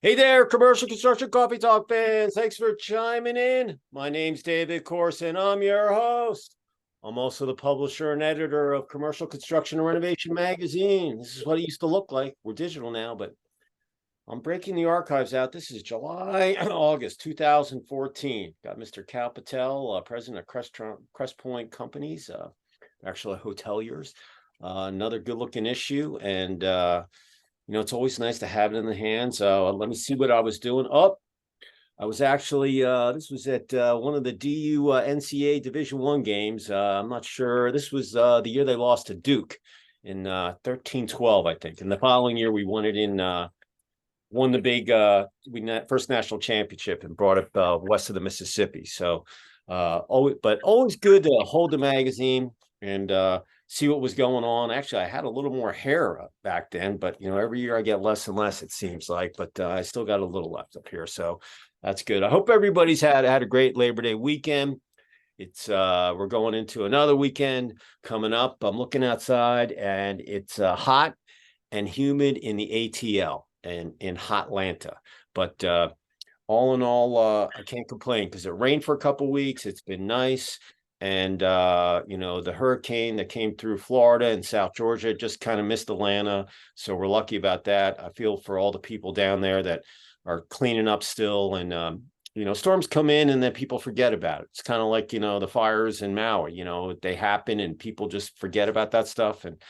Hey there, commercial construction coffee talk fans. Thanks for chiming in. My name's David Corson. I'm your host. I'm also the publisher and editor of Commercial Construction and Renovation magazine. This is what it used to look like. We're digital now, but I'm breaking the archives out. This is July, August 2014. Got Mr. Cal Patel, president of Crest Point Companies, actually hoteliers. Another good looking issue. And it's always nice to have it in the hands. Let me see what I was doing. I was actually, this was at one of the DU NCAA Division I games. I'm not sure. This was the year they lost to Duke in 13-12, I think. And the following year, we won it won the big first national championship and brought it west of the Mississippi. So always good to hold the magazine and see what was going on. Actually, I had a little more hair back then, but every year I get less and less, it seems like, but I still got a little left up here. So that's good. I hope everybody's had a great Labor Day weekend. It's we're going into another weekend coming up. I'm looking outside and it's hot and humid in the ATL and in Hotlanta. But all in all, I can't complain because it rained for a couple weeks. It's been nice. And, the hurricane that came through Florida and South Georgia just kind of missed Atlanta. So we're lucky about that. I feel for all the people down there that are cleaning up still. And, storms come in and then people forget about it. It's kind of like, the fires in Maui, they happen and people just forget about that stuff. And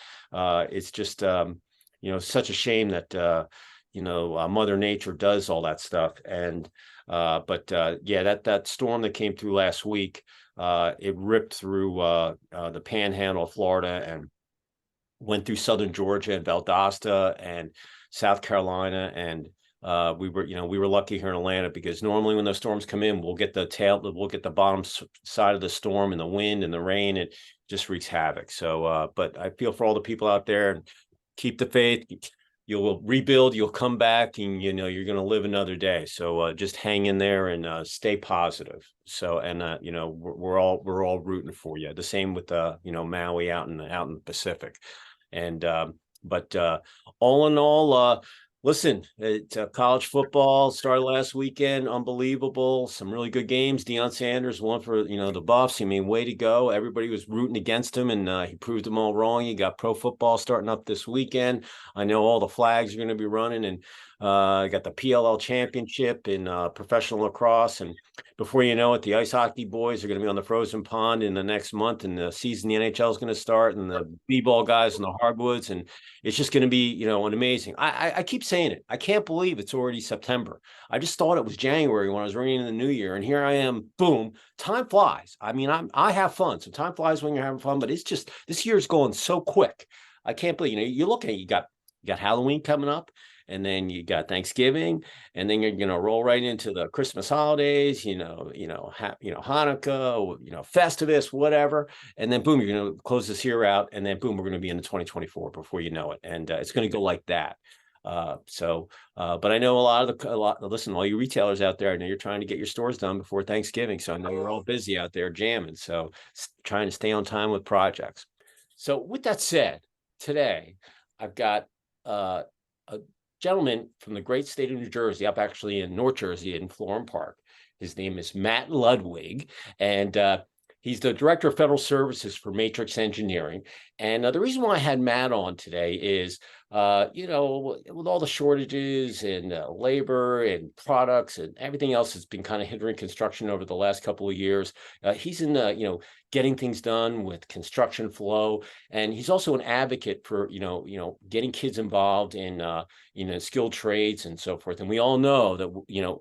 it's just, such a shame that, Mother Nature does all that stuff. And, that storm that came through last week, it ripped through the panhandle of Florida and went through southern Georgia and Valdosta and South Carolina. And we were lucky here in Atlanta because normally when those storms come in, we'll get the bottom side of the storm and the wind and the rain. It just wreaks havoc. So, but I feel for all the people out there and keep the faith. You'll rebuild, you'll come back, and you're going to live another day. So just hang in there and stay positive. So and we're all rooting for you. The same with Maui out in the Pacific. And but all in all, listen, college football started last weekend. Unbelievable. Some really good games. Deion Sanders won for, the Buffs. I mean, way to go. Everybody was rooting against him, and he proved them all wrong. You got pro football starting up this weekend. I know all the flags are going to be running, and got the PLL championship in professional lacrosse. And before you know it, the ice hockey boys are going to be on the frozen pond in the next month, and the season the NHL is going to start, and the b-ball guys in the hardwoods. And it's just going to be, an amazing. I keep saying it. I can't believe it's already September. I just thought it was January when I was ringing in the new year, and here I am. Boom! Time flies. I mean, I have fun, so time flies when you're having fun. But it's just this year's going so quick. I can't believe. You look at it, you got Halloween coming up. And then you got Thanksgiving, and then you're gonna roll right into the Christmas holidays, Hanukkah, Festivus, whatever, and then boom, you're gonna close this year out, and then boom, we're gonna be in the 2024 before you know it, and it's gonna go like that. But I know listen, all you retailers out there, I know you're trying to get your stores done before Thanksgiving, so I know you're all busy out there jamming, so trying to stay on time with projects. So with that said, today I've got a gentleman from the great state of New Jersey, up actually in North Jersey in Florham Park. His name is Matt Ludwig, and he's the Director of Federal Services for Matrix Engineering. And the reason why I had Matt on today is, with all the shortages and labor and products and everything else that's been kind of hindering construction over the last couple of years, he's in getting things done with construction flow, and he's also an advocate for getting kids involved in skilled trades and so forth. And we all know that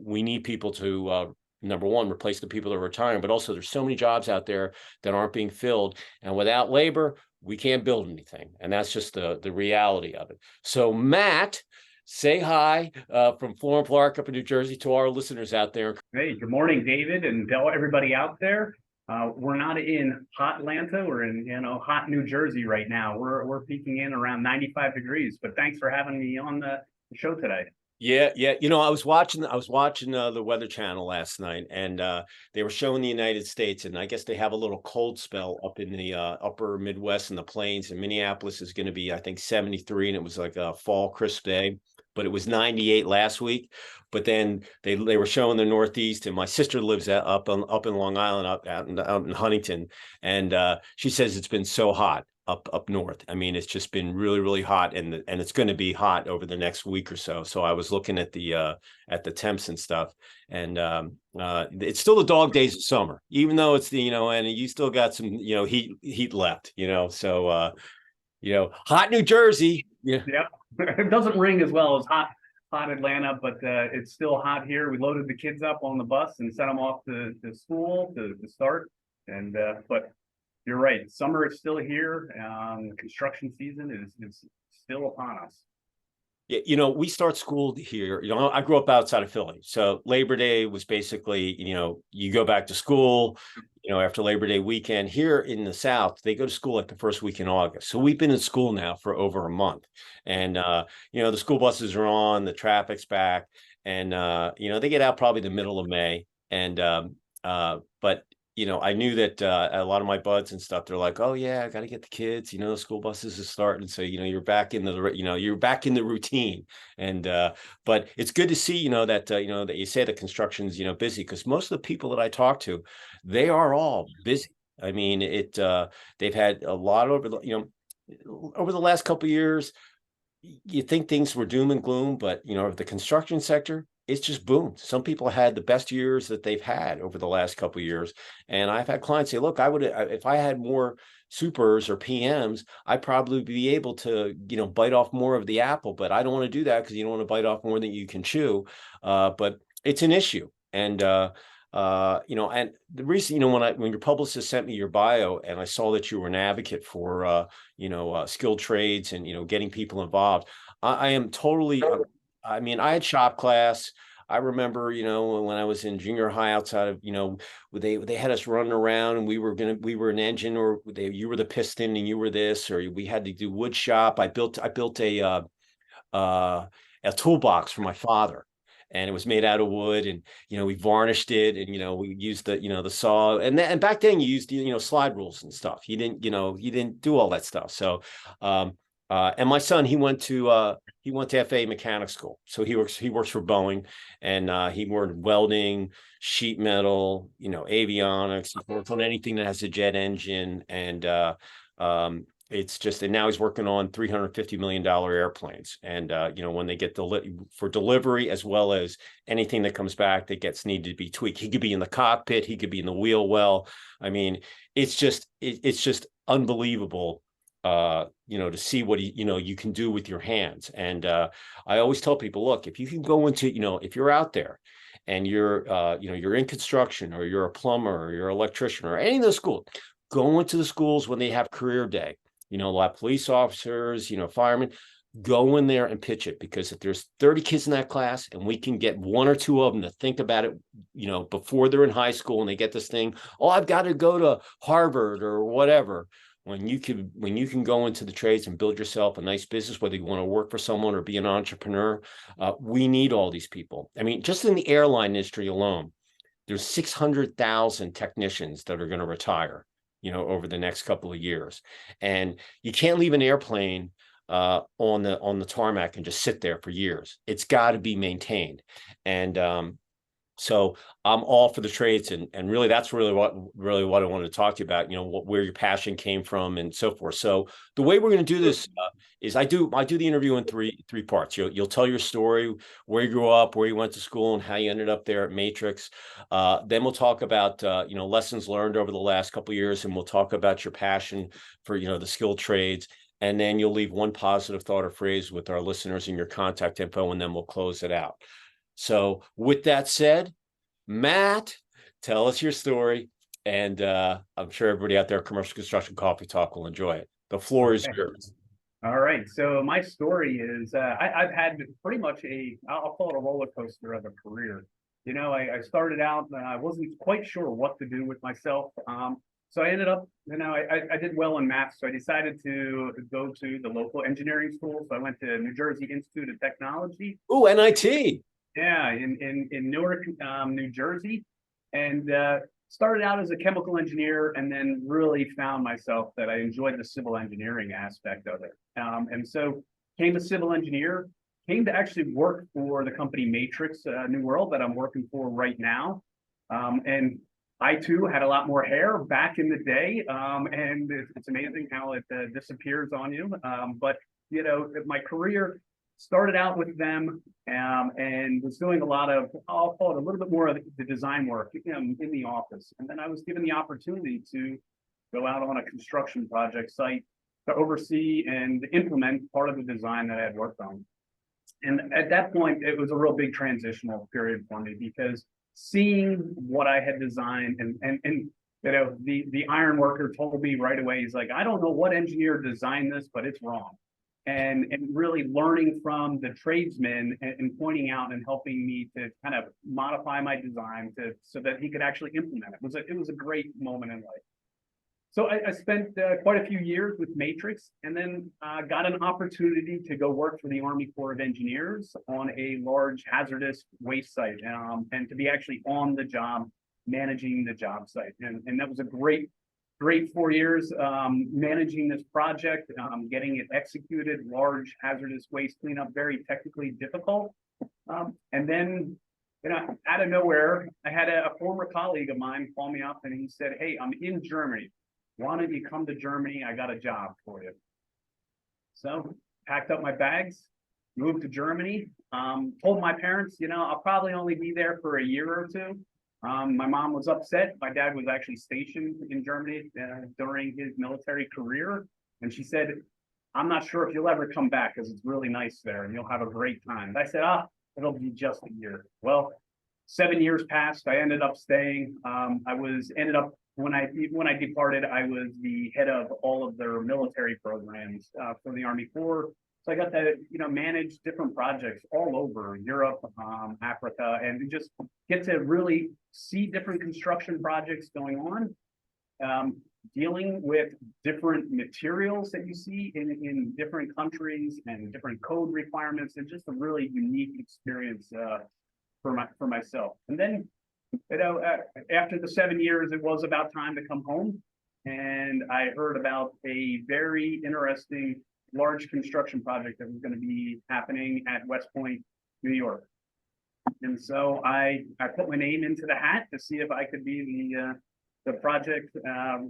we need people to number one, replace the people that are retiring, but also there's so many jobs out there that aren't being filled, and without labor, we can't build anything. And that's just the reality of it. So Matt, say hi from Florham Park up in New Jersey to our listeners out there. Hey, good morning, David, and tell everybody out there. We're not in hot Atlanta. We're in, hot New Jersey right now. We're peaking in around 95 degrees, but thanks for having me on the show today. Yeah. I was watching the Weather Channel last night, and they were showing the United States, and I guess they have a little cold spell up in the upper Midwest and the plains. And Minneapolis is going to be, I think, 73, and it was like a fall crisp day. but it was 98 last week. But then they were showing the Northeast, and my sister lives up in Long Island, out in Huntington, and she says it's been so hot up north. I mean, it's just been really, really hot, and it's going to be hot over the next week or so. So I was looking at the temps and stuff, and it's still the dog days of summer, even though it's and you still got some heat left. So hot New Jersey. Yeah. Yep. It doesn't ring as well as hot Atlanta, but it's still hot here. We loaded the kids up on the bus and sent them off to school to start. And but you're right, summer is still here. Construction season is still upon us. Yeah, we start school here. I grew up outside of Philly, so Labor Day was basically, you go back to school, after Labor Day weekend. Here in the South, they go to school like the first week in August. So we've been in school now for over a month, and the school buses are on, the traffic's back, and they get out probably the middle of May, and but I knew that a lot of my buds and stuff, they're like, oh yeah, I got to get the kids, the school buses is starting. So, you're back in you're back in the routine. And, but it's good to see, that you say the construction's, busy, because most of the people that I talk to, they are all busy. I mean, they've had a lot over the last couple of years. You think things were doom and gloom, but the construction sector, it's just boomed. Some people had the best years that they've had over the last couple of years. And I've had clients say, look, if I had more supers or PMs, I'd probably be able to, bite off more of the apple, but I don't want to do that because you don't want to bite off more than you can chew. But it's an issue. And, and the reason, when your publicist sent me your bio and I saw that you were an advocate for, skilled trades and, getting people involved, I am totally, I mean, I had shop class. I remember, when I was in junior high outside of, they had us running around and we were an engine, or you were the piston and you were this, or we had to do wood shop. I built a toolbox for my father, and it was made out of wood, and we varnished it, and we used the saw, and back then you used slide rules and stuff. You didn't do all that stuff. So and my son, he went to FA mechanic school, so he works for Boeing, and he worked welding, sheet metal, avionics. He worked on anything that has a jet engine, and and now he's working on $350 million airplanes. And, when they get for delivery, as well as anything that comes back that needed to be tweaked, he could be in the cockpit, he could be in the wheel well. I mean, it's just unbelievable, to see what you can do with your hands. And I always tell people, look, if you can go into, if you're out there and you're in construction, or you're a plumber, or you're an electrician, or any of those schools, go into the schools when they have career day. A lot of police officers, firemen, go in there and pitch it, because if there's 30 kids in that class and we can get one or two of them to think about it, before they're in high school and they get this thing, oh, I've got to go to Harvard or whatever. When you can go into the trades and build yourself a nice business, whether you want to work for someone or be an entrepreneur, we need all these people. I mean, just in the airline industry alone, there's 600,000 technicians that are going to retire, over the next couple of years. And you can't leave an airplane on the tarmac and just sit there for years. It's got to be maintained. And so I'm all for the trades, and really that's really what I wanted to talk to you about, where your passion came from and so forth. So the way we're going to do this is I do the interview in three parts. You'll tell your story, where you grew up, where you went to school, and how you ended up there at Matrix. Then we'll talk about lessons learned over the last couple of years, and we'll talk about your passion for the skilled trades. And then you'll leave one positive thought or phrase with our listeners and your contact info, and then we'll close it out. So with that said, Matt, tell us your story, and I'm sure everybody out there at Commercial Construction Coffee Talk will enjoy it. The floor is yours. All right. So my story is I've had pretty much I'll call it a roller coaster of a career. I started out, I wasn't quite sure what to do with myself. So I ended up, I did well in math, so I decided to go to the local engineering school. So I went to New Jersey Institute of Technology. Ooh, NIT. Yeah, in Newark, New Jersey, and started out as a chemical engineer, and then really found myself that I enjoyed the civil engineering aspect of it. And so became a civil engineer, came to actually work for the company Matrix New World that I'm working for right now. And I too had a lot more hair back in the day, and it's amazing how it disappears on you. But you know, my career started out with them, and was doing a lot of, I'll call it a little bit more of the design work in the office. And then I was given the opportunity to go out on a construction project site to oversee and implement part of the design that I had worked on. And at that point, it was a real big transitional period for me, because seeing what I had designed, and you know, the iron worker told me right away, he's like, I don't know what engineer designed this, but it's wrong. And really learning from the tradesmen, and pointing out and helping me to kind of modify my design so that he could actually implement it. It was a great moment in life. So I spent quite a few years with Matrix, and then got an opportunity to go work for the Army Corps of Engineers on a large hazardous waste site, and to be actually on the job, managing the job site. And that was a great 4 years, managing this project, getting it executed, large hazardous waste cleanup, very technically difficult. And then, you know, out of nowhere, I had a former colleague of mine call me up, and he said, hey, I'm in Germany. Why don't you come to Germany? I got a job for you. So packed up my bags, moved to Germany, told my parents, you know, I'll probably only be there for a year or two. My mom was upset. My dad was actually stationed in Germany during his military career. And she said, I'm not sure if you'll ever come back, because it's really nice there and you'll have a great time. And I said, it'll be just a year. Well, 7 years passed. I ended up staying. When I departed, I was the head of all of their military programs for the Army Corps. So I got to, you know, manage different projects all over Europe, Africa, and just get to really see different construction projects going on, dealing with different materials that you see in different countries and different code requirements, and just a really unique experience for myself. And then, you know, after the 7 years, it was about time to come home, and I heard about a very interesting large construction project that was going to be happening at West Point, New York. And so I put my name into the hat to see if I could be the project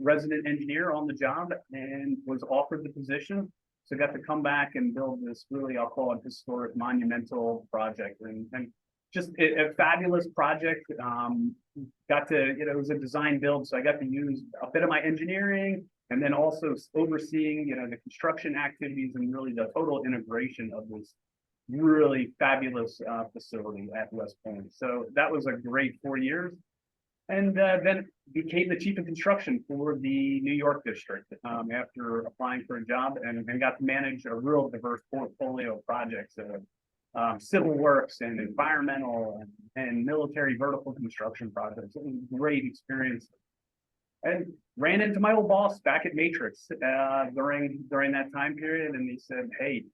resident engineer on the job, and was offered the position. So got to come back and build this really, I'll call it, historic, monumental project, and just a fabulous project. Got to, you know, it was a design build, so I got to use a bit of my engineering, and then also overseeing, you know, the construction activities and really the total integration of this really fabulous facility at West Point. So that was a great 4 years. And then became the chief of construction for the New York district after applying for a job, and got to manage a real diverse portfolio of projects, civil works and environmental and military vertical construction projects. It was a great experience. And ran into my old boss back at Matrix during that time period, and he said, hey,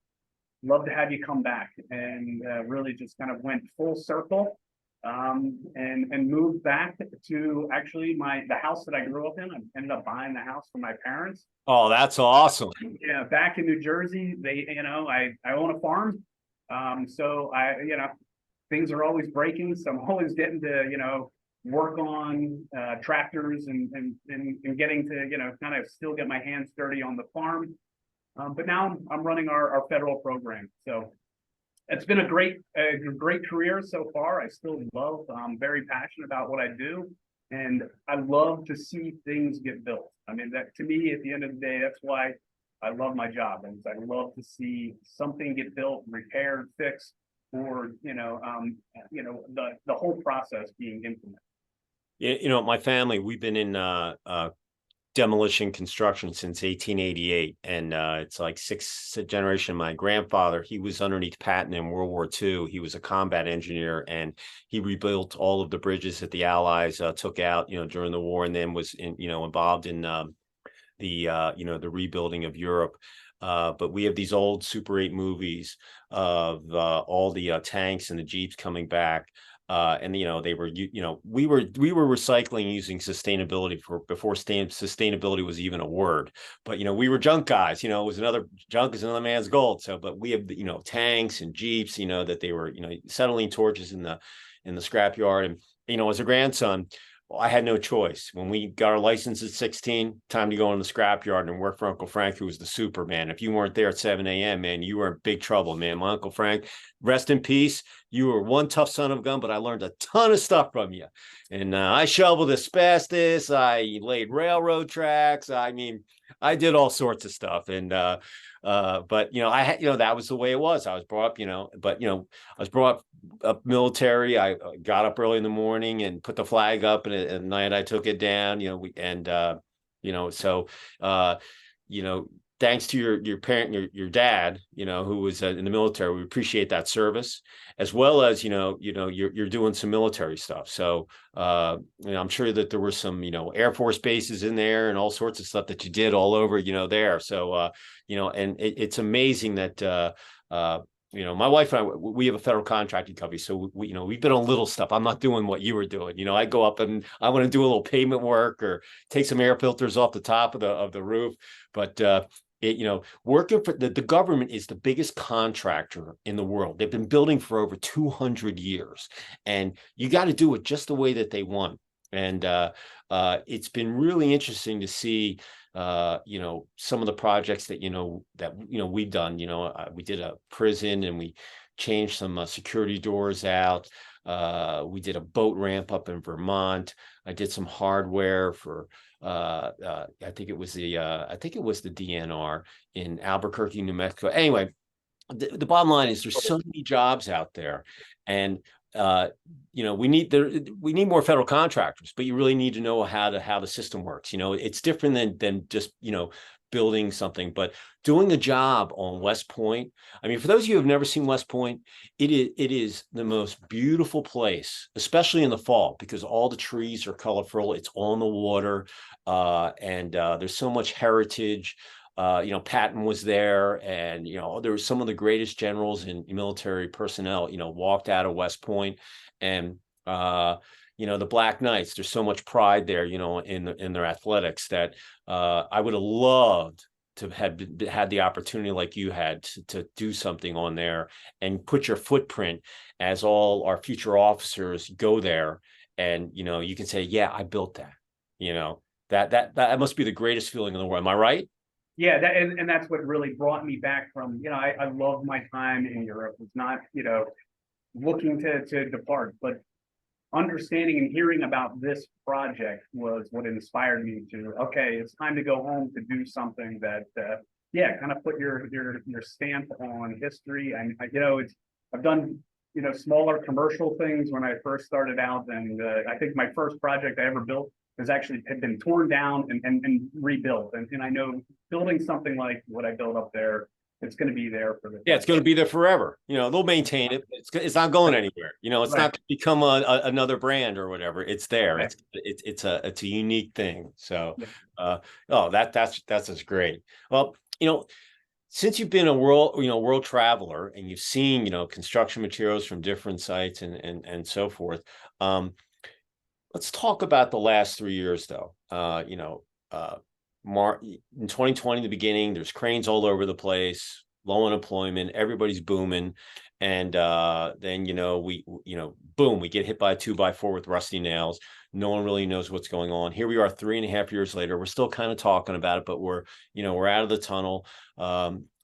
love to have you come back. And really just kind of went full circle, and moved back to actually the house that I grew up in. I ended up buying the house for my parents. Oh, that's awesome. Yeah, back in New Jersey, I own a farm. So things are always breaking. So I'm always getting to, you know, work on tractors and getting to, kind of still get my hands dirty on the farm. But now I'm running our federal program. So it's been a great career so far. I still love, I'm very passionate about what I do, and I love to see things get built. I mean, that to me, at the end of the day, that's why I love my job. And I love to see something get built, repaired, fixed, or, the whole process being implemented. You know, my family, we've been in demolition construction since 1888, and it's like sixth generation. My grandfather, he was underneath Patton in World War II. He was a combat engineer, and he rebuilt all of the bridges that the Allies took out, during the war, and then was involved in the rebuilding of Europe. But we have these old Super 8 movies of all the tanks and the Jeeps coming back. And they were, we were recycling using sustainability before sustainability was even a word. But we were junk guys. Junk is another man's gold. So, but we have tanks and jeeps. That they were acetylene torches in the scrapyard. And as a grandson, I had no choice. When we got our license at 16, time to go in the scrapyard and work for Uncle Frank, who was the Superman. If you weren't there at 7 a.m., man, you were in big trouble, man. My Uncle Frank, rest in peace. You were one tough son of a gun, but I learned a ton of stuff from you. And I shoveled asbestos. I laid railroad tracks. I mean, I did all sorts of stuff. And but I had, that was the way it was. I was brought up, but I was brought up military. I got up early in the morning and put the flag up, and at night I took it down. So thanks to your parent, your dad, who was in the military, we appreciate that service, as well as you're doing some military stuff. So I'm sure that there were some Air Force bases in there and all sorts of stuff that you did all over there. So and it's amazing that my wife and I, we have a federal contracting company, so we've been on little stuff. I'm not doing what you were doing. I go up and I want to do a little pavement work or take some air filters off the top of the roof, but working for the government is the biggest contractor in the world. They've been building for over 200 years, and you got to do it just the way that they want. And it's been really interesting to see some of the projects that we've done. We did a prison, and we changed some security doors out. We did a boat ramp up in Vermont. I did some hardware for I think it was the DNR in Albuquerque, New Mexico. Anyway, the bottom line is there's so many jobs out there, and we need more federal contractors, but you really need to know how the system works. It's different than just building something, but doing a job on West Point. I mean, for those of you who have never seen West Point, it is the most beautiful place, especially in the fall, because all the trees are colorful. It's on the water, and there's so much heritage. Patton was there, and there were some of the greatest generals and military personnel walked out of West Point. And the Black Knights, there's so much pride there in their athletics that I would have loved to have had the opportunity like you had to do something on there and put your footprint as all our future officers go there, and you can say, yeah, I built that. That must be the greatest feeling in the world. Am I right? Yeah, and that's what really brought me back from, I love my time in Europe. It's not, looking to depart, but understanding and hearing about this project was what inspired me to, okay, it's time to go home to do something that, kind of put your stamp on history. And, I've done, smaller commercial things when I first started out. And I think my first project I ever built had been torn down and rebuilt. And I know building something like what I built up there, it's going to be there for the. Yeah, it's going to be there forever. They'll maintain it. It's not going anywhere. It's right. Not going to become another brand or whatever. It's there. Right. It's a unique thing. So, that's just great. Well, since you've been a world traveler, and you've seen construction materials from different sites and so forth. Let's talk about the last 3 years, though. In 2020, the beginning, there's cranes all over the place, low unemployment, everybody's booming, and then boom, we get hit by a 2x4 with rusty nails. No one really knows what's going on. Here we are, 3.5 years later. We're still kind of talking about it, but we're out of the tunnel.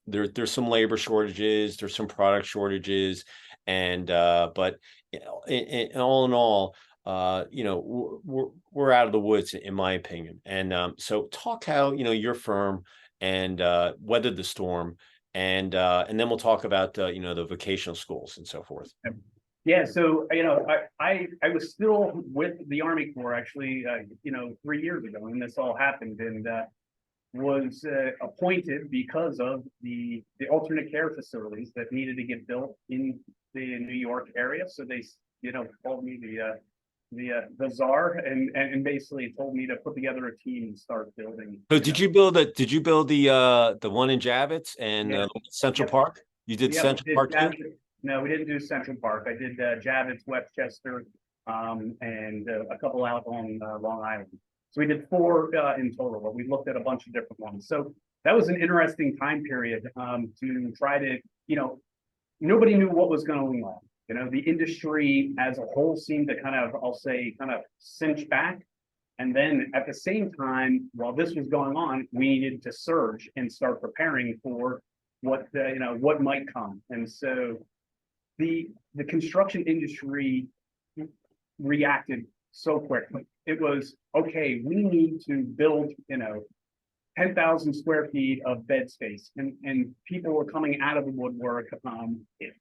There's some labor shortages, there's some product shortages, and but in all. We're out of the woods, in my opinion. And so talk how your firm and weathered the storm, and then we'll talk about the vocational schools and so forth. Yeah, so I was still with the Army Corps actually 3 years ago when this all happened, and was appointed because of the alternate care facilities that needed to get built in the New York area. So they called me the czar and basically told me to put together a team and start building. So did you build the one in Javits and Central Park? You did Central Park too? No, we didn't do Central Park. I did Javits, Westchester, and a couple out on Long Island. So we did 4 in total, but we looked at a bunch of different ones. So that was an interesting time period to try to, nobody knew what was going on. The industry as a whole seemed to kind of, I'll say, kind of cinch back. And then at the same time, while this was going on, we needed to surge and start preparing for what what might come. And so the construction industry reacted so quickly. It was, okay, we need to build 10,000 square feet of bed space, and people were coming out of the woodwork.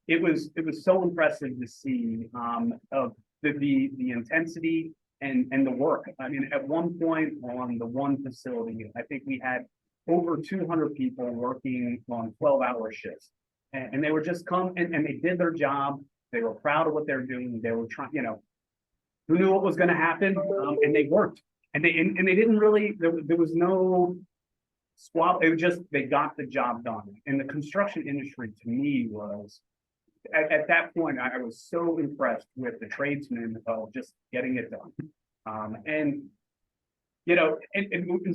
It was so impressive to see of the intensity and the work. I mean, at one point on the one facility, I think we had over 200 people working on 12-hour shifts, and they were just come and they did their job. They were proud of what they're doing. They were trying, who knew what was going to happen, and they worked, and they didn't really. There was no swap. It was just they got the job done. And the construction industry to me was at that point, I was so impressed with the tradesmen of just getting it done. And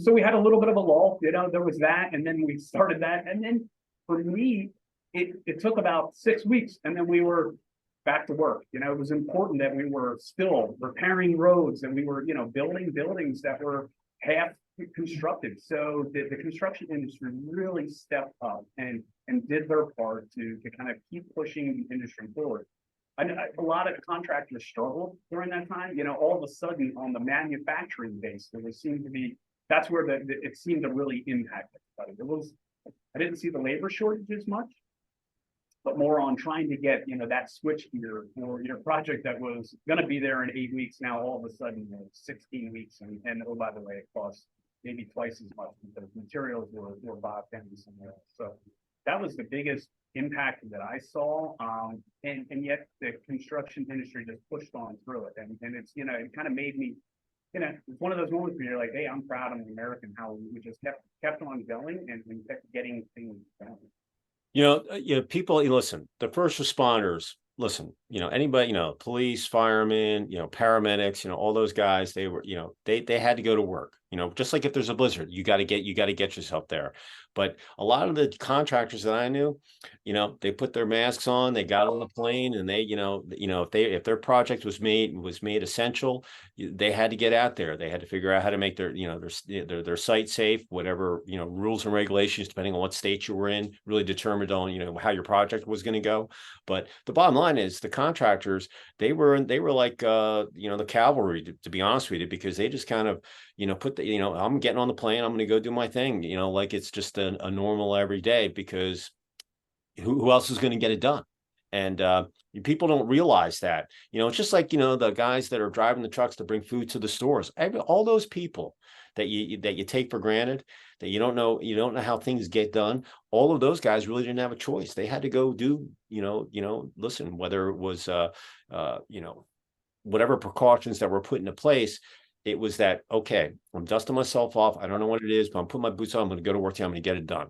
so we had a little bit of a lull. There was that, and then we started that, and then for me, it took about 6 weeks, and then we were back to work. It was important that we were still repairing roads, and we were building buildings that were half constructed. So the construction industry really stepped up and did their part to kind of keep pushing the industry forward. A lot of contractors struggled during that time. All of a sudden on the manufacturing base, that's where it seemed to really impact everybody. I didn't see the labor shortage as much, but more on trying to get that switch gear for your project that was going to be there in 8 weeks. Now all of a sudden 16 weeks, and oh, by the way, it costs maybe twice as much because materials were bought down somewhere else. So that was the biggest impact that I saw, and yet the construction industry just pushed on through it, and it's it kind of made me, it's one of those moments where you're like, hey, I'm proud I'm an American, how we just kept on going and kept getting things done. People, listen, the first responders, listen, anybody, police, firemen, paramedics, all those guys, they were, they had to go to work, just like if there's a blizzard, you got to get yourself there. But a lot of the contractors that I knew, they put their masks on, they got on the plane, and they, if their project was made essential, they had to get out there. They had to figure out how to make their site safe, whatever, rules and regulations, depending on what state you were in, really determined on, how your project was going to go. But the bottom line is the contractors, they were like, the cavalry, to be honest with you, because they just kind of, put I'm getting on the plane, I'm going to go do my thing, like it's just a normal every day, because who else is going to get it done? And people don't realize that, it's just like, the guys that are driving the trucks to bring food to the stores, all those people that you take for granted, that you don't know how things get done. All of those guys really didn't have a choice. They had to go do, listen, whether it was, whatever precautions that were put into place. It was that, okay, I'm dusting myself off. I don't know what it is, but I'm putting my boots on. I'm going to go to work today. I'm going to get it done.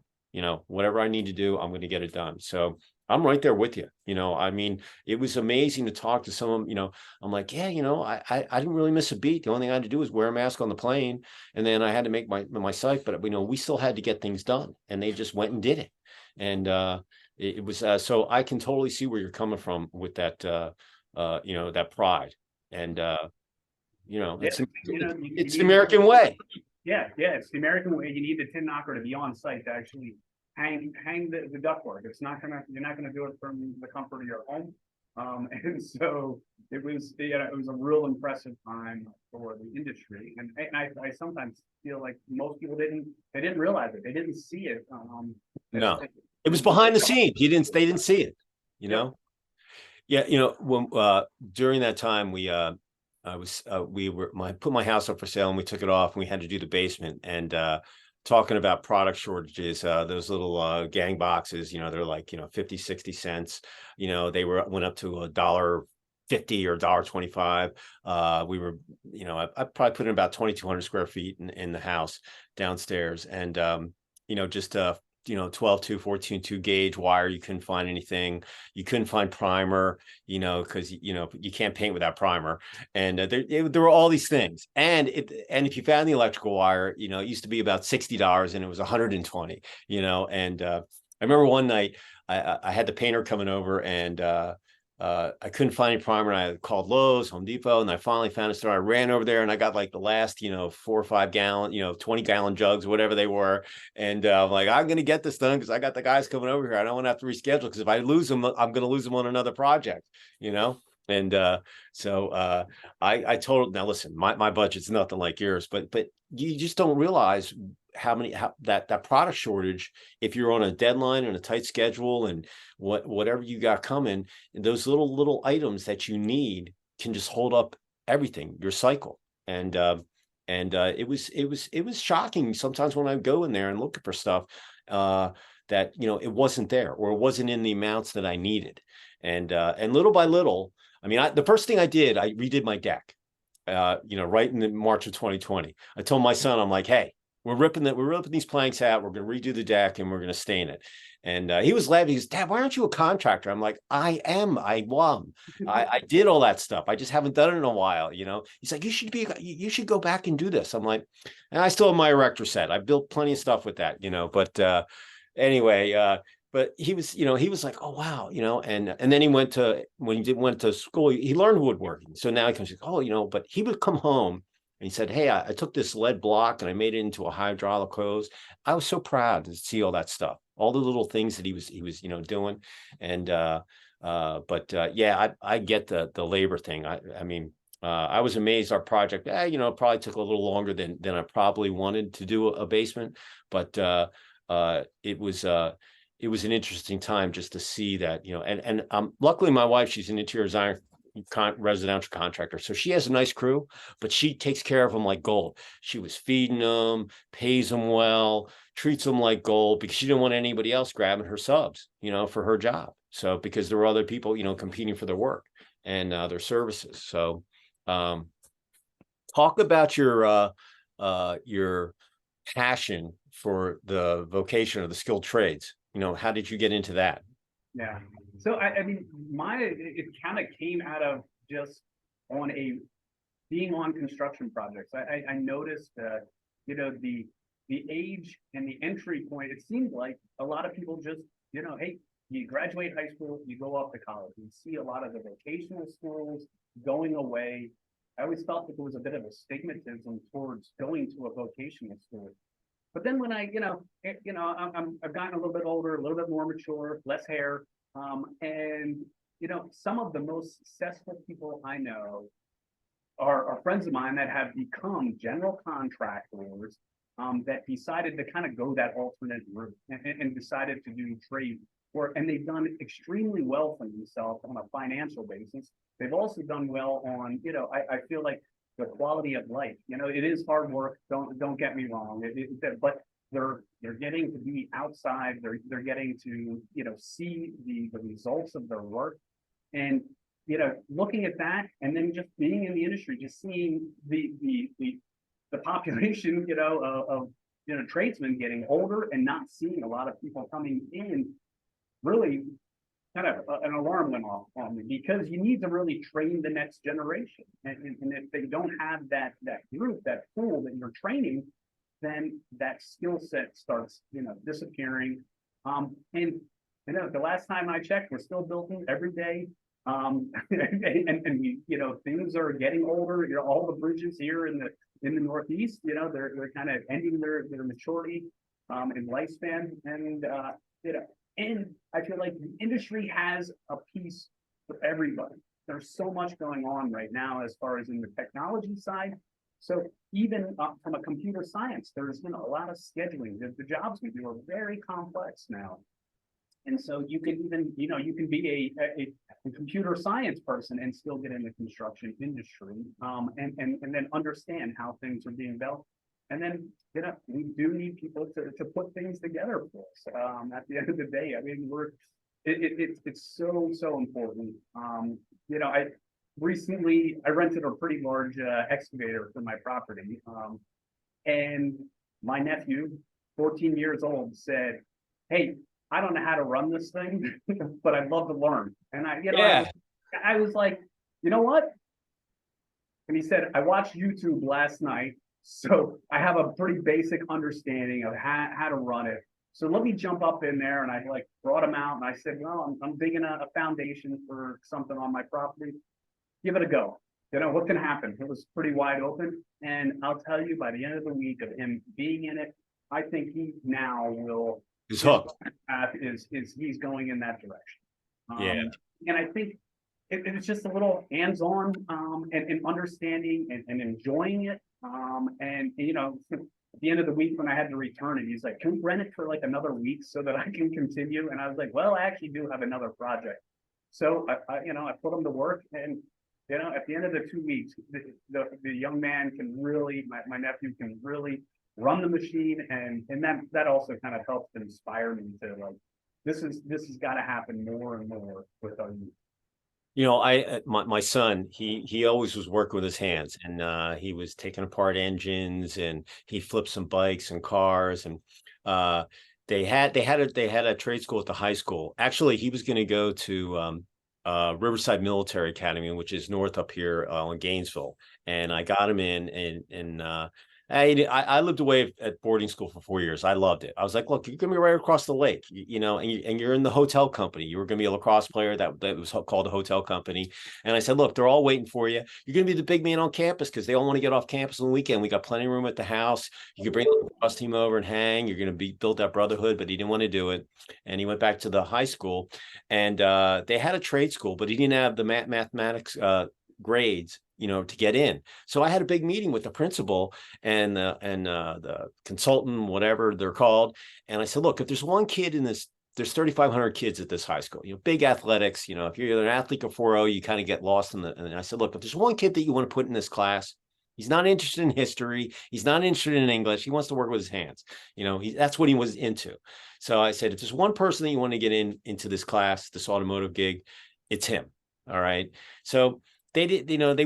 Whatever I need to do, I'm going to get it done. So I'm right there with you. I mean, it was amazing to talk to someone, I'm like, yeah, I didn't really miss a beat. The only thing I had to do was wear a mask on the plane. And then I had to make my site, but we still had to get things done, and they just went and did it. And it was, so I can totally see where you're coming from with that, that pride. And, it's the American way. Yeah, it's the American way. You need the tin knocker to be on site to actually hang the ductwork. You're not gonna do it from the comfort of your home. And so it was a real impressive time for the industry. And I sometimes feel like most people didn't realize it. They didn't see it. No, it was behind the scenes. They didn't see it, Yeah, when during that time I put my house up for sale, and we took it off, and we had to do the basement, and talking about product shortages, those little gang boxes, they're like 50, 60 cents, they went up to $1.50 or $1.25. We were, I probably put in about 2,200 square feet in the house downstairs, and just 12-2, 14-2 gauge wire. You couldn't find anything. You couldn't find primer, because you can't paint without primer. And there were all these things. And if you found the electrical wire, it used to be about $60 and it was 120. And I remember one night I had the painter coming over, and I couldn't find any primer. And I called Lowe's, Home Depot, and I finally found a store. I ran over there and I got like the last, 4 or 5 gallon, 20-gallon jugs, whatever they were. And I'm like, I'm going to get this done because I got the guys coming over here. I don't want to have to reschedule, because if I lose them, I'm going to lose them on another project, And so I told, now listen, my budget's nothing like yours, but you just don't realize how that product shortage, if you're on a deadline and a tight schedule and whatever you got coming, those little items that you need can just hold up everything, your cycle. And it was shocking sometimes when I go in there and look for stuff that it wasn't there, or it wasn't in the amounts that I needed. And little by little, I mean, the first thing I did, I redid my deck, right in the March of 2020. I told my son, I'm like, hey, we're ripping these planks out. We're going to redo the deck and we're going to stain it. And he was laughing. He goes, Dad, why aren't you a contractor? I'm like, I am. I did all that stuff. I just haven't done it in a while. He's like, you should go back and do this. I'm like, and I still have my erector set. I built plenty of stuff with that, but anyway, but he was like, oh, wow, and then when he went to school, he learned woodworking. So now he comes, but he would come home and he said, hey, I took this lead block and I made it into a hydraulic hose. I was so proud to see all that stuff, all the little things that he was doing. And yeah, I get the labor thing. I mean, I was amazed our project, probably took a little longer than I probably wanted to do a basement, but it was an interesting time just to see that, and luckily my wife, she's an interior designer, residential contractor, so she has a nice crew, but she takes care of them like gold. She was feeding them, pays them well, treats them like gold, because she didn't want anybody else grabbing her subs, for her job. So because there were other people, competing for their work and their services. So talk about your passion for the vocation of the skilled trades. How did you get into that? Yeah. So I mean, it kind of came out of just being on construction projects. I noticed the age and the entry point. It seemed like a lot of people just, hey, you graduate high school, you go off to college. You see a lot of the vocational schools going away. I always felt that there was a bit of a stigmatism towards going to a vocational school. But then when I've gotten a little bit older, a little bit more mature, less hair, and some of the most successful people I know are friends of mine that have become general contractors that decided to kind of go that alternate route and decided to do trade work, and they've done extremely well for themselves on a financial basis. They've also done well on, I feel like, the quality of life. It is hard work. Don't get me wrong. But they're getting to be outside. They're getting to see the results of their work, and looking at that, and then just being in the industry, just seeing the population of tradesmen getting older and not seeing a lot of people coming in, really kind of an alarm went off on me, because you need to really train the next generation. And if they don't have that group, that pool that you're training, then that skill set starts, disappearing. And the last time I checked, we're still building every day. And we, things are getting older. All the bridges here in the Northeast, they're kind of ending their maturity and lifespan. And and I feel like the industry has a piece for everybody. There's so much going on right now as far as in the technology side. So even from a computer science, there's a lot of scheduling. The jobs we do are very complex now. And so you can even, you can be a computer science person and still get in the construction industry, and then understand how things are being built. And then, we do need people to put things together for us. At the end of the day, I mean, it's so important. I recently rented a pretty large excavator for my property, and my nephew, 14 years old, said, hey, I don't know how to run this thing, but I'd love to learn. And Yeah. I was like, you know what? And he said, I watched YouTube last night, so I have a pretty basic understanding of how to run it. So let me jump up in there. And I like brought him out and I said, well, I'm digging a foundation for something on my property. Give it a go. What can happen? It was pretty wide open. And I'll tell you, by the end of the week of him being in it, I think he now will, He's his hooked. path is he's going in that direction. Yeah. And I think it's just a little hands-on and understanding and enjoying it. At the end of the week when I had to return it, he's like, can we rent it for like another week so that I can continue? And I was like, well, I actually do have another project. So I put him to work, and at the end of the 2 weeks, the young man can really, my nephew can really run the machine, and that also kind of helps inspire me to like, this has got to happen more and more with our youth. My son, he always was working with his hands, and he was taking apart engines, and he flipped some bikes and cars, and they had a trade school at the high school. Actually, he was going to go to Riverside Military Academy, which is north up here in Gainesville, and I got him in, and I lived away at boarding school for 4 years. I loved it. I was like, look, you're gonna be right across the lake, and you're in the hotel company. You were gonna be a lacrosse player that was called a hotel company. And I said, look, they're all waiting for you. You're gonna be the big man on campus because they all want to get off campus on the weekend. We got plenty of room at the house. You could bring the lacrosse team over and hang. You're gonna build that brotherhood, but he didn't want to do it. And he went back to the high school, and they had a trade school, but he didn't have the mathematics grades, to get in. So I had a big meeting with the principal and the consultant, whatever they're called. And I said, look, if there's one kid in this, there's 3,500 kids at this high school, big athletics, if you're an athlete or 4.0, you kind of get lost in and I said, look, if there's one kid that you want to put in this class, he's not interested in history. He's not interested in English. He wants to work with his hands. That's what he was into. So I said, if there's one person that you want to get into this class, this automotive gig, it's him. All right. So they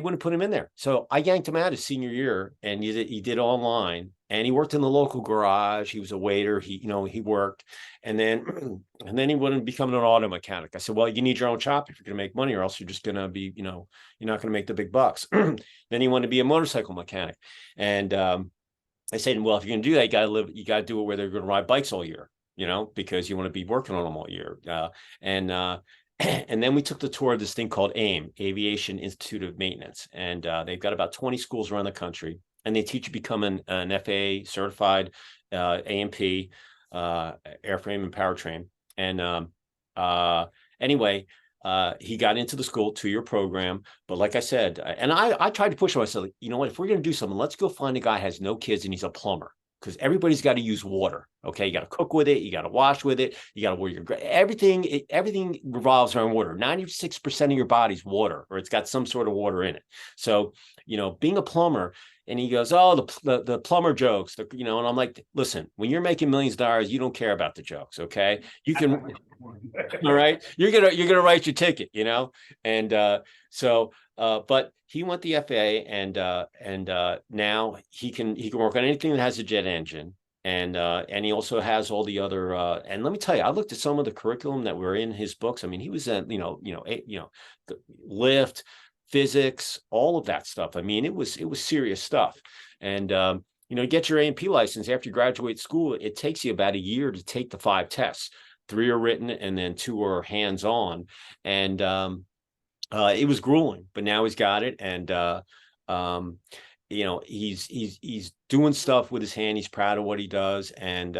wouldn't put him in there. So I yanked him out his senior year, and he did online, and he worked in the local garage. He was a waiter. He worked, and then he wouldn't become an auto mechanic. I said, well, you need your own shop if you're going to make money, or else you're just going to be, you're not going to make the big bucks. Then he wanted to be a motorcycle mechanic. And I said, well, if you're going to do that, you got to do it where they're going to ride bikes all year, because you want to be working on them all year. And then we took the tour of this thing called AIM, Aviation Institute of Maintenance. And they've got about 20 schools around the country. And they teach you become an FAA certified A&P, airframe and powertrain. And anyway, he got into the school 2-year program. But like I said, and I tried to push him. I said, you know what, if we're going to do something, let's go find a guy who has no kids and he's a plumber. Because everybody's got to use water. Okay, you got to cook with it, you got to wash with it, you got to wear everything revolves around water. 96% of your body's water, or it's got some sort of water in it. So, being a plumber, and he goes, oh, the plumber jokes, and I'm like, listen, when you're making millions of dollars, you don't care about the jokes. Okay, you can, all right, you're gonna write your ticket, and but he went the FAA, and now he can work on anything that has a jet engine, and he also has all the other. And let me tell you, I looked at some of the curriculum that were in his books. I mean, he was lift, physics, all of that stuff. I mean, it was serious stuff. And get your A&P license after you graduate school, it takes you about a year to take the 5 tests. 3 are written, and then 2 are hands-on. And it was grueling, but now he's got it. And he's doing stuff with his hand. He's proud of what he does. And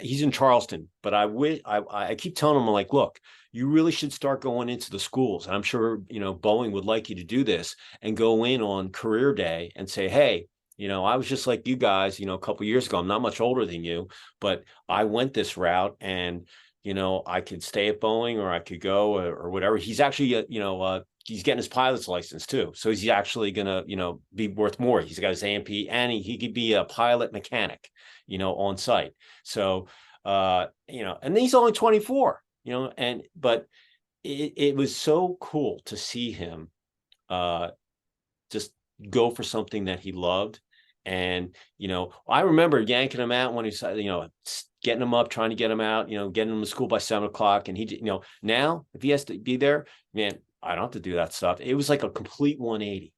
he's in Charleston, but I keep telling him, like, look, you really should start going into the schools. And I'm sure Boeing would like you to do this and go in on career day and say, hey, I was just like you guys, a couple of years ago. I'm not much older than you, but I went this route, and I could stay at Boeing, or I could go or whatever. He's actually, he's getting his pilot's license too. So he's actually going to, be worth more. He's got his A&P, and he could be a pilot mechanic, on site. So, and then he's only 24, but it was so cool to see him just go for something that he loved. And, I remember yanking him out when he said, getting him up, trying to get him out, getting him to school by 7 o'clock. And he, now if he has to be there, man, I don't have to do that stuff. It was like a complete 180,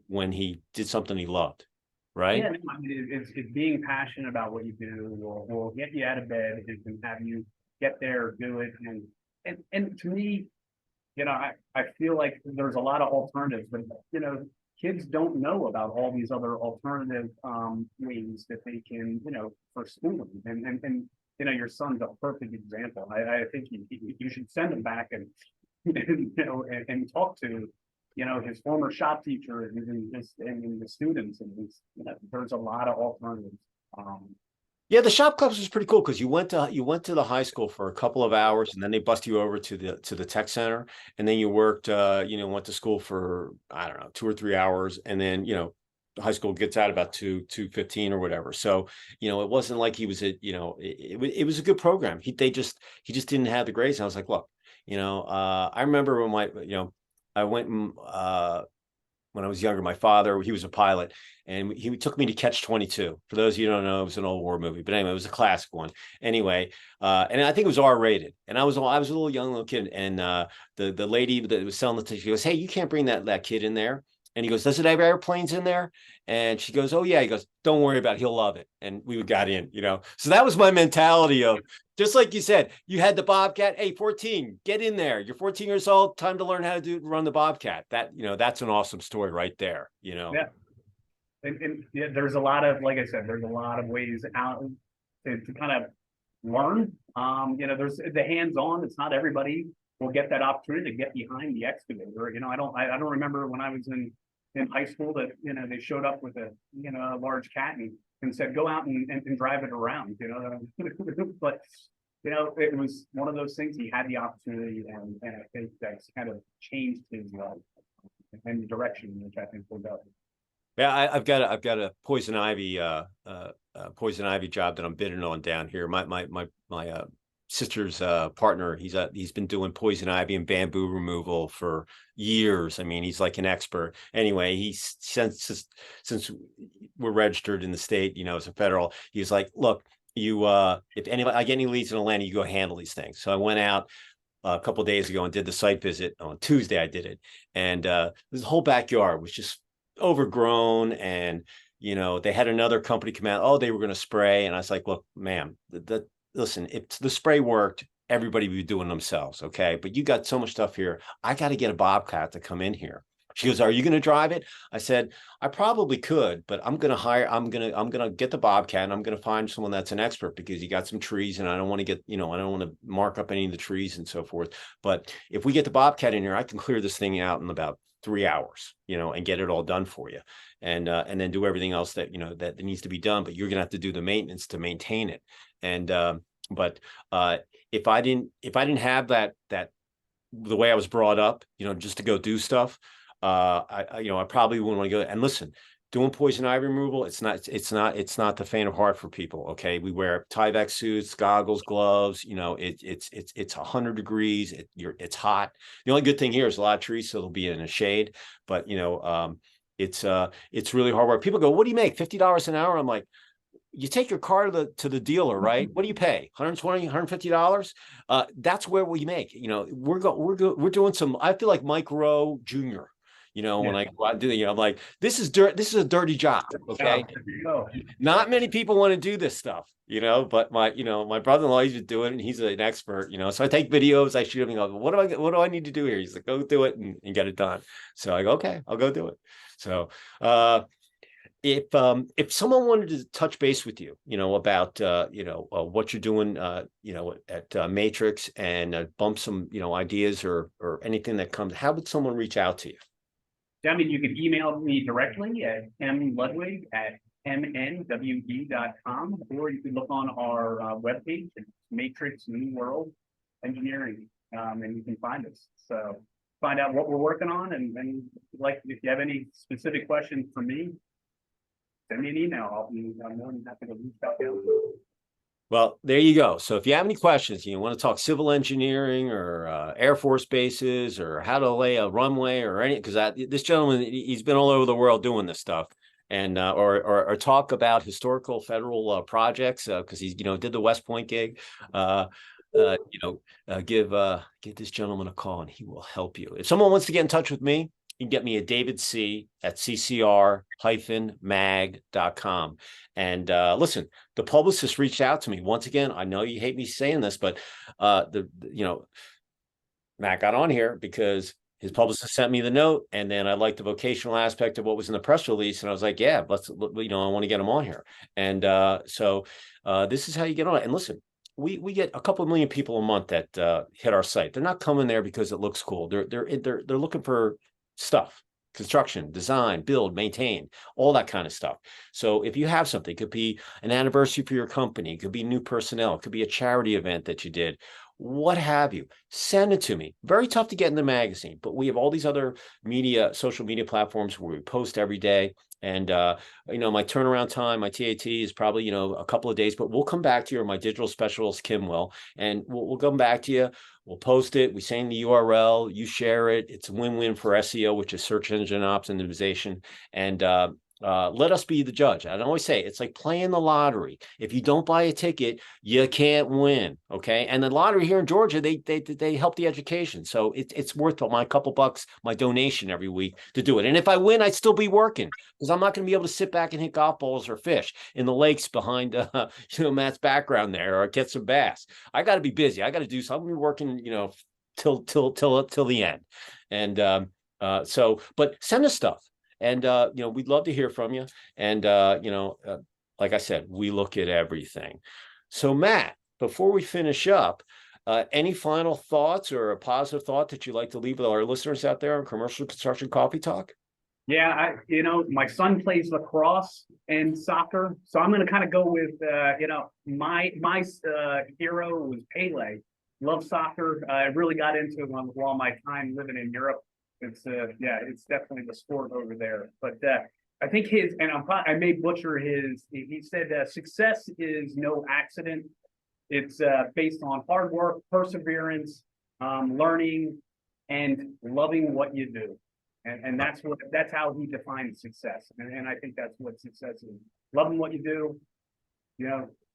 when he did something he loved. Right. Yeah, no, I mean, it's being passionate about what you do will get you out of bed and have you get there, do it. And to me, I feel like there's a lot of alternatives, but kids don't know about all these other alternative ways that they can, for schooling. And your son's a perfect example. I think you should send him back and and talk to his former shop teacher and the students, and there's a lot of alternatives. Yeah, the shop clubs was pretty cool because you went to the high school for a couple of hours, and then they bust you over to the tech center, and then you worked went to school for, I don't know, 2 or 3 hours, and then the high school gets out about 2:15 or whatever. So it wasn't like he was it was a good program. He just didn't have the grades. And I was like, look, I remember when I went when I was younger, my father, he was a pilot, and he took me to Catch 22. For those of you who don't know, it was an old war movie, but anyway, it was a classic one. Anyway, and I think it was R-rated. And I was a little kid, and the lady that was selling the ticket, she goes, "Hey, you can't bring that kid in there." And he goes, "Does it have airplanes in there?" And she goes, "Oh yeah." He goes, "Don't worry about it. He'll love it." And we got in, So that was my mentality of, just like you said, you had the Bobcat. Hey, 14, get in there. You're 14 years old. Time to learn how to run the Bobcat. That's an awesome story right there, Yeah. And yeah, there's a lot of, like I said, there's a lot of ways out to kind of learn. There's the hands-on. It's not everybody will get that opportunity to get behind the excavator. I don't remember when I was in high school that they showed up with a large cat and said, go out and drive it around. But it was one of those things. He had the opportunity, and I think that's kind of changed his life and the direction in which I think we'll go. Yeah, I've got a poison ivy job that I'm bidding on down here. My sister's partner, he's been doing poison ivy and bamboo removal for years. I mean, he's like an expert. Anyway, he's since we're registered in the state, as a federal, he's like, look, if anybody, I get any leads in Atlanta, you go handle these things. So I went out a couple of days ago and did the site visit. On Tuesday I did it, and this whole backyard was just overgrown, and they had another company come out. Oh, they were going to spray, and I was like, look, ma'am, listen, if the spray worked, everybody would be doing themselves, okay? But you got so much stuff here. I got to get a Bobcat to come in here. She goes, are you going to drive it? I said, I probably could, but I'm going to get the Bobcat, and I'm going to find someone that's an expert, because you got some trees, and I don't want to get, I don't want to mark up any of the trees and so forth. But if we get the Bobcat in here, I can clear this thing out in about 3 hours, and get it all done for you. And then do everything else that, that needs to be done, but you're going to have to do the maintenance to maintain it. And, but if I didn't have that, the way I was brought up, just to go do stuff, I probably wouldn't want to go. And listen, doing poison ivy removal, it's not the faint of heart for people. Okay. We wear Tyvek suits, goggles, gloves, it's 100 degrees. It's hot. The only good thing here is a lot of trees, so it'll be in a shade, but it's really hard work. People go, what do you make? $50 an hour? I'm like, you take your car to the dealer, right? What do you pay? $120, $150? That's where we make, we're doing some, I feel like Mike Rowe Jr., when I go out and do I'm like, this is a dirty job. Okay. Not many people want to do this stuff, but my brother-in-law, he's been doing it, and he's an expert, so I take videos, I shoot him, and go, what do I need to do here? He's like, go do it and get it done. So I go, okay, I'll go do it. So, if someone wanted to touch base with you, about what you're doing, at Matrix, and bump some ideas or anything that comes, how would someone reach out to you? I mean, you could email me directly at mludwig@mnwe.com, or you could look on our webpage, Matrix New World Engineering, and you can find us. So find out what we're working on, and like, if you have any specific questions for me, send me an email. I'm more than happy to reach out to you. Well, there you go. So if you have any questions, you want to talk civil engineering or Air Force bases, or how to lay a runway or any, because this gentleman, he's been all over the world doing this stuff. and or talk about historical federal projects, because he's did the West Point gig. Give this gentleman a call and he will help you. If someone wants to get in touch with me, you can get me at David C at ccr-mag.com. And listen, the publicist reached out to me once again. I know you hate me saying this, but Matt got on here because his publicist sent me the note, and then I liked the vocational aspect of what was in the press release, and I was like, yeah, I want to get him on here. And so this is how you get on it. And listen, we get a couple of million people a month that hit our site. They're not coming there because it looks cool. They're looking for stuff: construction, design, build, maintain, all that kind of stuff. So if you have something, it could be an anniversary for your company, it could be new personnel, it could be a charity event that you did, what have you, send it to me. Very tough to get in the magazine, but we have all these other social media platforms where we post every day. And, my turnaround time, my TAT is probably, a couple of days, but we'll come back to you, or my digital specialist, Kim will, and we'll come back to you. We'll post it. We send the URL, you share it. It's a win-win for SEO, which is search engine optimization. And, let us be the judge. I always say it's like playing the lottery. If you don't buy a ticket, you can't win. Okay. And the lottery here in Georgia, they help the education. So it's worth my couple bucks, my donation every week to do it. And if I win, I'd still be working, because I'm not going to be able to sit back and hit golf balls or fish in the lakes behind, Matt's background there, or get some bass. I got to be busy. I got to do something. I'm working, till the end. And, but send us stuff. And, we'd love to hear from you. And, like I said, we look at everything. So, Matt, before we finish up, any final thoughts or a positive thought that you'd like to leave with our listeners out there on Commercial Construction Coffee Talk? Yeah, my son plays lacrosse and soccer, so I'm going to kind of go with, my hero was Pele. Love soccer. I really got into it while my time living in Europe. It's definitely the sport over there. But I think I may butcher his. He said success is no accident. It's based on hard work, perseverance, learning, and loving what you do. And that's how he defines success. And I think that's what success is: loving what you do.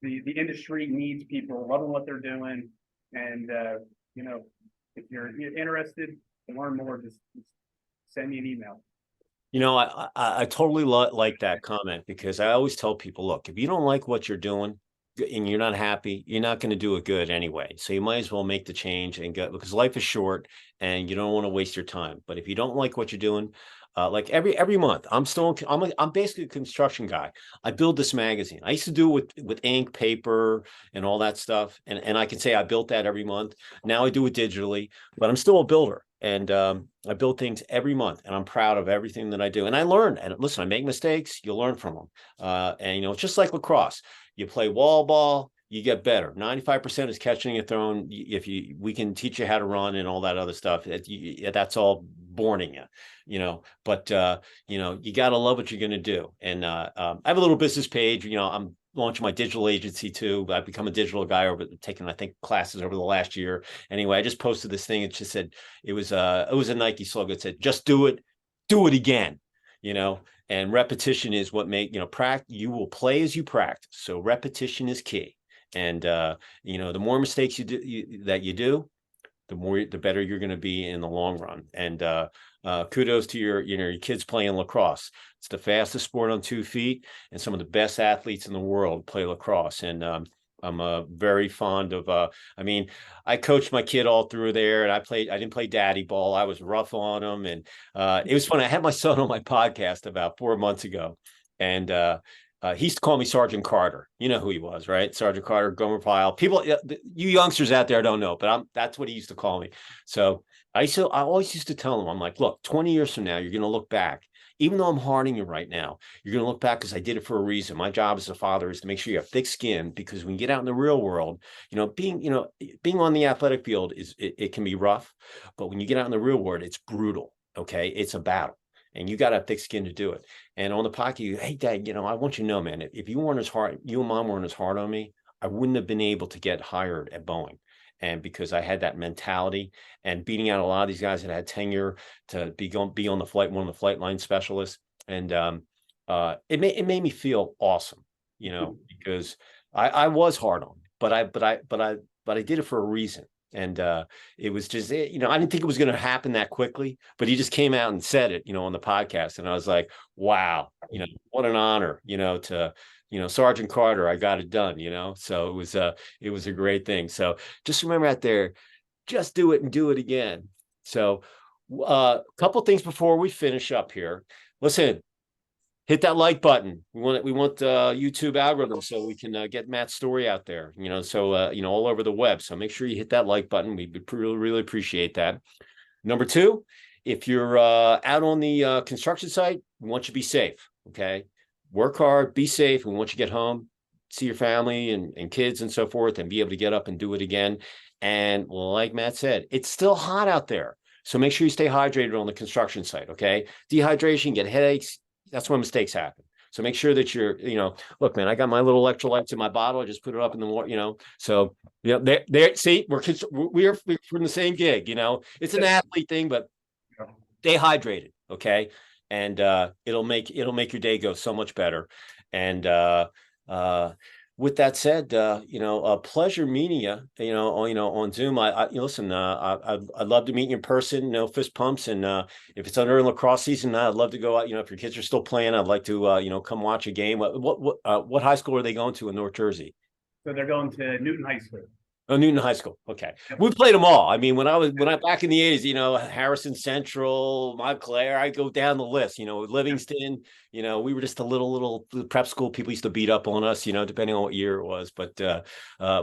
The industry needs people loving what they're doing. And if you're interested to learn more, just send me an email. I totally like that comment, because I always tell people, look, if you don't like what you're doing and you're not happy, you're not going to do it good anyway. So you might as well make the change and go, because life is short and you don't want to waste your time. But if you don't like what you're doing, like every month, I'm basically a construction guy. I build this magazine. I used to do it with ink, paper, and all that stuff. And I can say I built that every month. Now I do it digitally, but I'm still a builder. And I build things every month, and I'm proud of everything that I do. And I learn. And listen, I make mistakes. You learn from them. And it's just like lacrosse. You play wall ball, you get better. 95% is catching a thrown. We can teach you how to run and all that other stuff. That's all born in you. But you got to love what you're going to do. And I have a little business page. I'm launching my digital agency too. I've become a digital guy taking, I think, classes over the last year. Anyway, I just posted this thing. It just said, it was a Nike slogan. It said, just do it again, and repetition is what you will play as you practice. So repetition is key. And, the more mistakes you do, the better you're going to be in the long run. And kudos to your kids playing lacrosse. It's the fastest sport on 2 feet, and some of the best athletes in the world play lacrosse. And I'm very fond of. I coached my kid all through there, and I didn't play daddy ball. I was rough on him, and it was fun. I had my son on my podcast about 4 months ago, and he used to call me Sergeant Carter. You know who he was, right? Sergeant Carter, Gomer Pyle. People, you youngsters out there don't know, but that's what he used to call me. So I always used to tell him, I'm like, look, 20 years from now, you're going to look back. Even though I'm harding you right now, you're going to look back because I did it for a reason. My job as a father is to make sure you have thick skin, because when you get out in the real world, being on the athletic field it can be rough, but when you get out in the real world, it's brutal. Okay. It's a battle. And you got to have thick skin to do it. And on the podcast, hey, Dad, I want you to know, man, if you and Mom weren't as hard on me, I wouldn't have been able to get hired at Boeing. And because I had that mentality and beating out a lot of these guys that had tenure to be on the flight, one of the flight line specialists. And it made me feel awesome, because I was hard on it, but I did it for a reason. And it was just, I didn't think it was going to happen that quickly, but he just came out and said it, on the podcast. And I was like, wow, what an honor, to, Sergeant Carter, I got it done, so it was a great thing. So just remember out there, just do it and do it again. So a couple things before we finish up here. Listen, hit that like button. We want YouTube algorithm so we can get Matt's story out there, all over the web. So make sure you hit that like button. We'd really, really appreciate that. Number two, if you're out on the construction site, we want you to be safe. Okay, work hard, be safe. We want you to get home, see your family and kids and so forth, and be able to get up and do it again. And like Matt said, it's still hot out there. So make sure you stay hydrated on the construction site. Okay, dehydration, get headaches. That's when mistakes happen. So make sure that you're, look, man, I got my little electrolytes in my bottle. I just put it up in the water, So, there, see, we're from the same gig, It's an athlete thing, but stay hydrated, okay? And it'll make your day go so much better. And with that said, a pleasure meeting you, on Zoom. Listen, I'd love to meet you in person, fist pumps. And if it's under lacrosse season, I'd love to go out. If your kids are still playing, I'd like to, come watch a game. What high school are they going to in North Jersey? So they're going to Newton High School. Oh, Newton High School. Okay. We played them all. I mean, when I back in the 80s, Harrison Central, Montclair, I go down the list, Livingston, we were just a little prep school. People used to beat up on us, depending on what year it was. But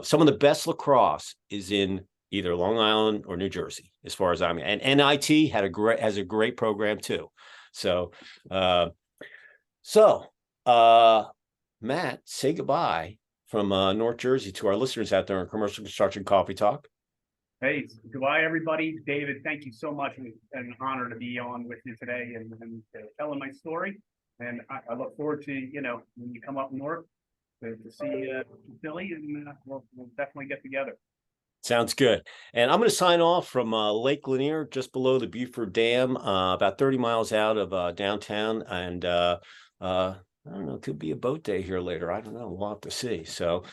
some of the best lacrosse is in either Long Island or New Jersey, as far as and NIT has a great program too. So, Matt, say goodbye from North Jersey to our listeners out there in Commercial Construction Coffee Talk. Hey, goodbye, everybody. David, thank you so much. It's an honor to be on with you today and telling my story. And I look forward to, when you come up north to see Philly, and we'll definitely get together. Sounds good. And I'm going to sign off from Lake Lanier, just below the Buford Dam, about 30 miles out of downtown. And I don't know, it could be a boat day here later. I don't know. We'll have to see. So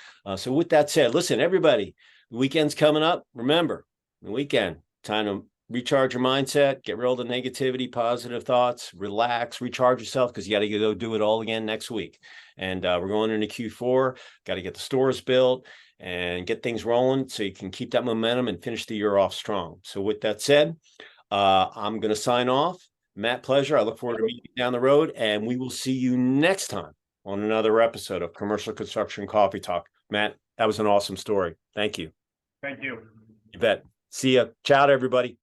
with that said, listen, everybody, the weekend's coming up. Remember, the weekend, time to recharge your mindset, get rid of the negativity, positive thoughts, relax, recharge yourself, because you got to go do it all again next week. And we're going into Q4, got to get the stores built and get things rolling so you can keep that momentum and finish the year off strong. So with that said, I'm going to sign off. Matt, pleasure. I look forward to meeting you down the road, and we will see you next time on another episode of Commercial Construction Coffee Talk. Matt, that was an awesome story. Thank you. Thank you. You bet. See ya. Ciao to everybody.